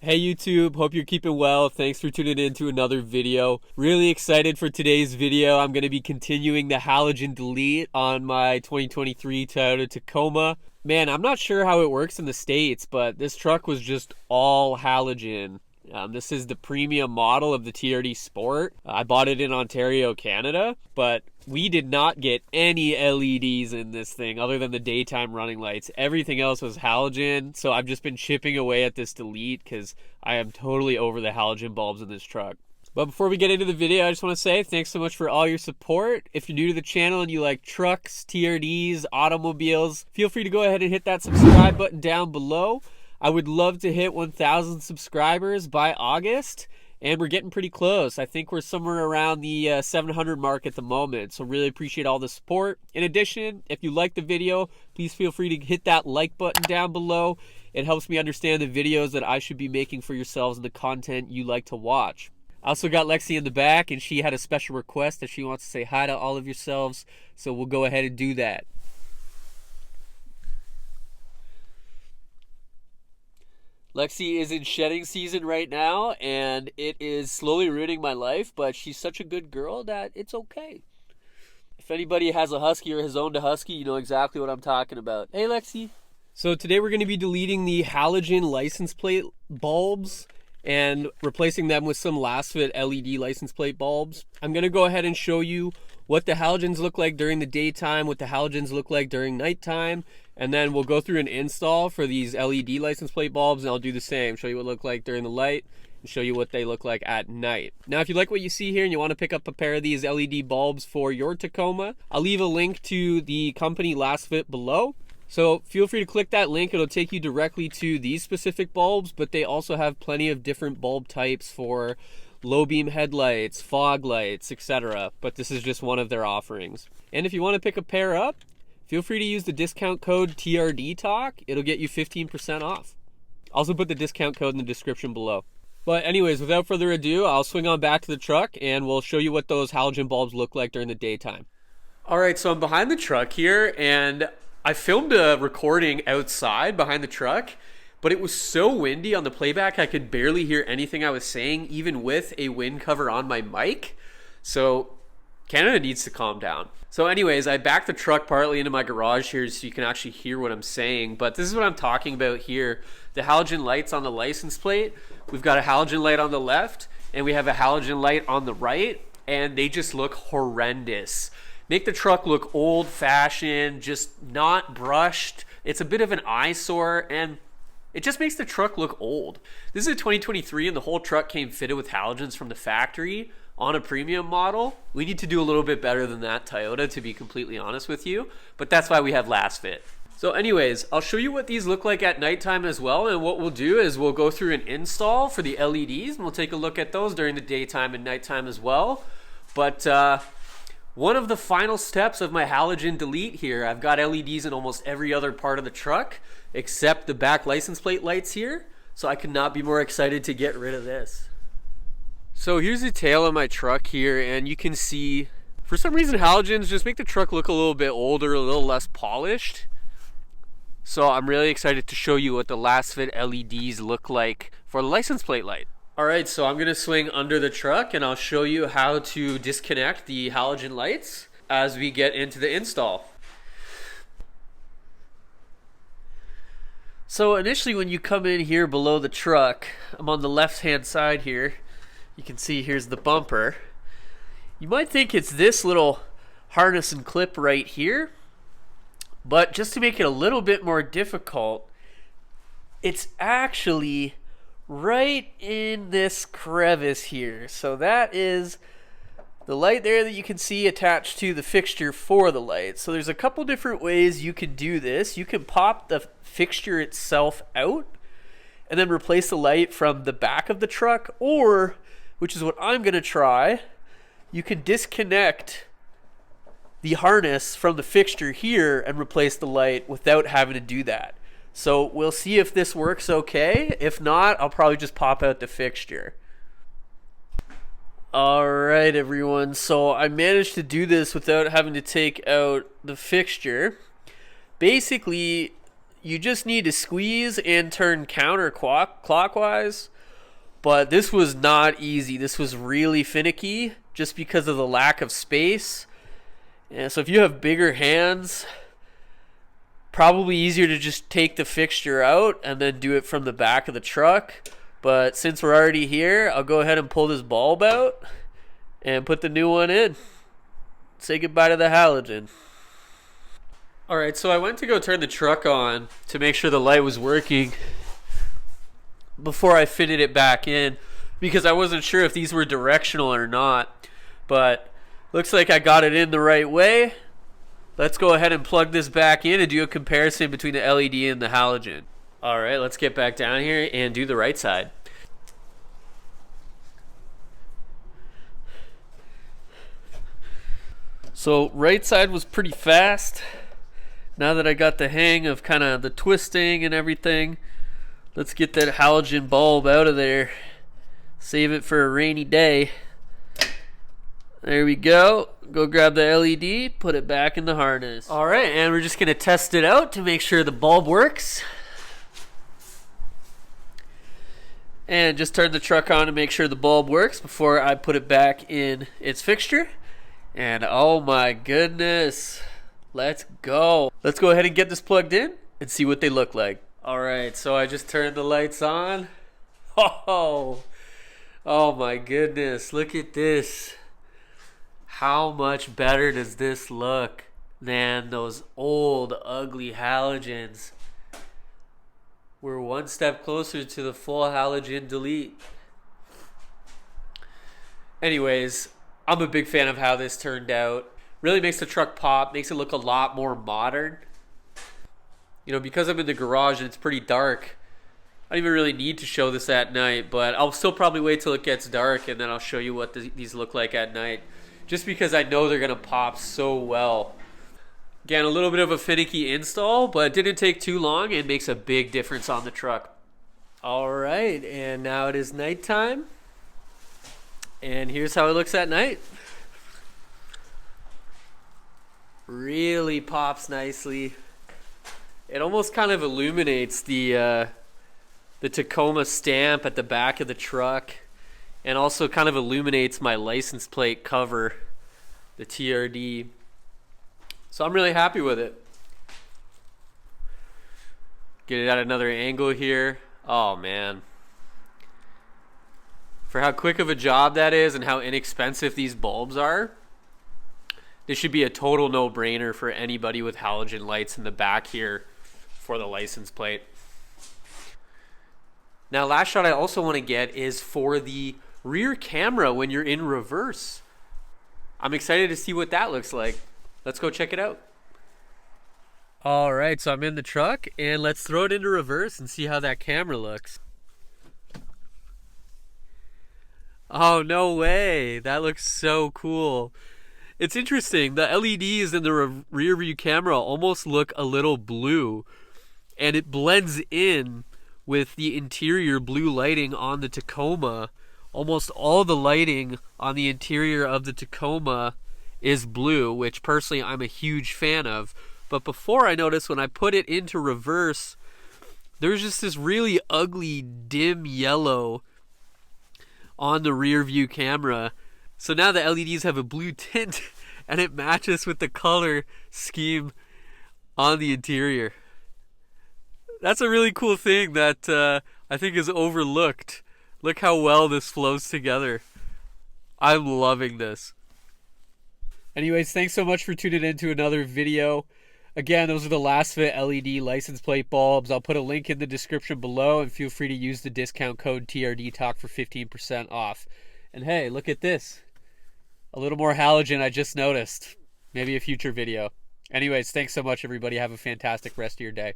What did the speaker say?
Hey YouTube, hope you're keeping well. Thanks for tuning in to another video. Really excited for today's video. I'm going to be continuing the halogen delete on my 2023 Toyota Tacoma. Man, I'm not sure how it works in the States, but this truck was just all halogen. This is the premium model of the TRD Sport. I bought it in Ontario, Canada, but we did not get any LEDs in this thing other than the daytime running lights. Everything else was halogen, so I've just been chipping away at this delete because I am totally over the halogen bulbs in this truck. But before we get into the video, I just want to say thanks so much for all your support. If you're new to the channel and you like trucks, TRDs, automobiles, feel free to go ahead and hit that subscribe button down below. I would love to hit 1,000 subscribers by August, and we're getting pretty close. I think we're somewhere around the 700 mark at the moment, so really appreciate all the support. In addition, if you like the video, please feel free to hit that like button down below. It helps me understand the videos that I should be making for yourselves and the content you like to watch. I also got Lexi in the back, and she had a special request that she wants to say hi to all of yourselves, so we'll go ahead and do that. Lexi is in shedding season right now, and it is slowly ruining my life, but she's such a good girl that it's okay. If anybody has a husky or has owned a husky, you know exactly what I'm talking about. Hey, Lexi. So today we're going to be deleting the halogen license plate bulbs and replacing them with some LASFIT LED license plate bulbs. I'm going to go ahead and show you what the halogens look like during the daytime, what the halogens look like during nighttime, and then we'll go through an install for these LED license plate bulbs, and I'll do the same, show you what they look like during the light, and show you what they look like at night. Now, if you like what you see here and you want to pick up a pair of these LED bulbs for your Tacoma, I'll leave a link to the company LASFIT below. So feel free to click that link. It'll take you directly to these specific bulbs, but they also have plenty of different bulb types for low beam headlights, fog lights, etc. But this is just one of their offerings. And if you want to pick a pair up, feel free to use the discount code TRD Talk. It'll get you 15% off. Also put the discount code in the description below. But anyways, without further ado, I'll swing on back to the truck and we'll show you what those halogen bulbs look like during the daytime. All right, so I'm behind the truck here, and I filmed a recording outside behind the truck, but it was so windy on the playback I could barely hear anything I was saying, even with a wind cover on my mic. So Canada needs to calm down. So anyways, I backed the truck partly into my garage here so you can actually hear what I'm saying, but this is what I'm talking about here. The halogen lights on the license plate. We've got a halogen light on the left and we have a halogen light on the right, and they just look horrendous. Make the truck look old-fashioned, just not brushed. It's a bit of an eyesore, and it just makes the truck look old. This is a 2023, and the whole truck came fitted with halogens from the factory on a premium model. We need to do a little bit better than that, Toyota, to be completely honest with you, but that's why we have LASFIT. So anyways, I'll show you what these look like at nighttime as well, and what we'll do is we'll go through an install for the LEDs, and we'll take a look at those during the daytime and nighttime as well. But one of the final steps of my halogen delete here, I've got LEDs in almost every other part of the truck except the back license plate lights here, so I could not be more excited to get rid of this. So here's the tail of my truck here, and you can see for some reason halogens just make the truck look a little bit older, a little less polished. So I'm really excited to show you what the LASFIT LEDs look like for the license plate light. Alright, so I'm going to swing under the truck and I'll show you how to disconnect the halogen lights as we get into the install. So initially when you come in here below the truck, I'm on the left hand side here, you can see here's the bumper. You might think it's this little harness and clip right here, but just to make it a little bit more difficult, it's actually right in this crevice here. So that is the light there that you can see attached to the fixture for the light. So there's a couple different ways you could do this. You can pop the fixture itself out and then replace the light from the back of the truck, or, which is what I'm going to try, you can disconnect the harness from the fixture here and replace the light without having to do that. So we'll see if this works okay. If not, I'll probably just pop out the fixture. Alright everyone, so I managed to do this without having to take out the fixture. Basically, you just need to squeeze and turn counterclockwise. But this was not easy. This was really finicky just because of the lack of space. And so if you have bigger hands, probably easier to just take the fixture out and then do it from the back of the truck. But since we're already here, I'll go ahead and pull this bulb out and put the new one in. Say goodbye to the halogen. Alright, so I went to go turn the truck on to make sure the light was working before I fitted it back in, because I wasn't sure if these were directional or not. But looks like I got it in the right way. Let's go ahead and plug this back in and do a comparison between the LED and the halogen. Alright, let's get back down here and do the right side. So right side was pretty fast. Now that I got the hang of kind of the twisting and everything, let's get that halogen bulb out of there. Save it for a rainy day. There we go. Go grab the LED, put it back in the harness. Alright, and we're just going to test it out to make sure the bulb works. And just turn the truck on to make sure the bulb works before I put it back in its fixture. And oh my goodness. Let's go. Let's go ahead and get this plugged in and see what they look like. Alright, so I just turned the lights on. Oh my goodness. Look at this. How much better does this look than those old ugly halogens? We're one step closer to the full halogen delete. Anyways, I'm a big fan of how this turned out. Really makes the truck pop, makes it look a lot more modern. You know, because I'm in the garage and it's pretty dark, I don't even really need to show this at night, but I'll still probably wait till it gets dark and then I'll show you what these look like at night. Just because I know they're going to pop so well. Again, a little bit of a finicky install, but it didn't take too long and makes a big difference on the truck. Alright, and now it is nighttime. And here's how it looks at night. Really pops nicely. It almost kind of illuminates the Tacoma stamp at the back of the truck, and also kind of illuminates my license plate cover, the TRD. So I'm really happy with it. Get it at another angle here. Oh man. For how quick of a job that is and how inexpensive these bulbs are, this should be a total no-brainer for anybody with halogen lights in the back here for the license plate. Now, last shot I also want to get is for the rear camera when you're in reverse. I'm excited to see what that looks like. Let's go check it out. All right, so I'm in the truck and let's throw it into reverse and see how that camera looks. Oh, no way. That looks so cool. It's interesting. The LEDs in the rear view camera almost look a little blue, and it blends in with the interior blue lighting on the Tacoma. Almost all the lighting on the interior of the Tacoma is blue, which personally I'm a huge fan of. But before, I noticed when I put it into reverse, there's just this really ugly dim yellow on the rear view camera. So now the LEDs have a blue tint and it matches with the color scheme on the interior. That's a really cool thing that I think is overlooked. Look how well this flows together. I'm loving this. Anyways, thanks so much for tuning in to another video. Again, those are the LASFIT LED license plate bulbs. I'll put a link in the description below, and feel free to use the discount code TRD Talk for 15% off. And hey, look at this. A little more halogen I just noticed. Maybe a future video. Anyways, thanks so much, everybody. Have a fantastic rest of your day.